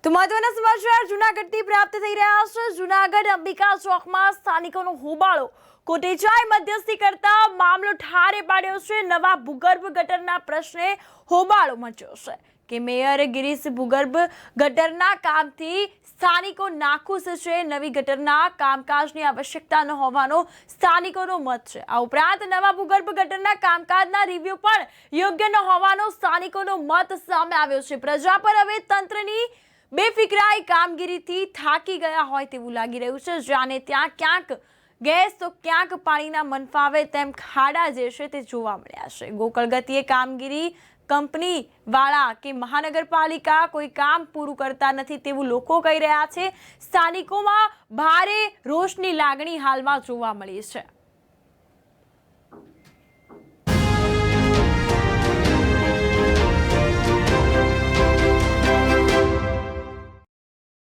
તો મહત્વના સમાચાર જૂનાગઢથી પ્રાપ્ત થઈ રહ્યા છે। જૂનાગઢ અંબિકા ચોકમાં સ્થાનિકોનો હોબાળો કોટેચાએ મધ્યસ્થી કરતા મામલો ઠારે પાડ્યો છે। નવા ભૂગર્ભ ગટરના પ્રશ્ને હોબાળો મચ્યો છે કે મેયર ગિરીશ ભૂગર્ભ ગટરના કામથી સ્થાનિકો નાખુશ છે। નવી ગટરના કામકાજની આવશ્યકતા ન હોવાનો સ્થાનિકોનો મત છે। આ ઉપરાંત નવા ભૂગર્ભ ગટરના કામકાજના રિવ્યુ પણ યોગ્ય ન હોવાનો સ્થાનિકોનો મત સામે આવ્યો છે। પ્રજા પર હવે તંત્રની બેફિકરાઈ કામગીરીથી થાકી ગયા હોય તેવું લાગી રહ્યું છે। જાણે ત્યાં ક્યાંક ગેસ તો ક્યાંક પાણીના મનફાવે તેમ ખાડા જે છે તે જોવા મળ્યા છે। ગોકળગતિએ કામગીરી કંપની વાળા કે મહાનગરપાલિકા કોઈ કામ પૂરું કરતા નથી તેવું લોકો કહી રહ્યા છે। સ્થાનિકોમાં ભારે રોષની લાગણી હાલમાં જોવા મળી છે।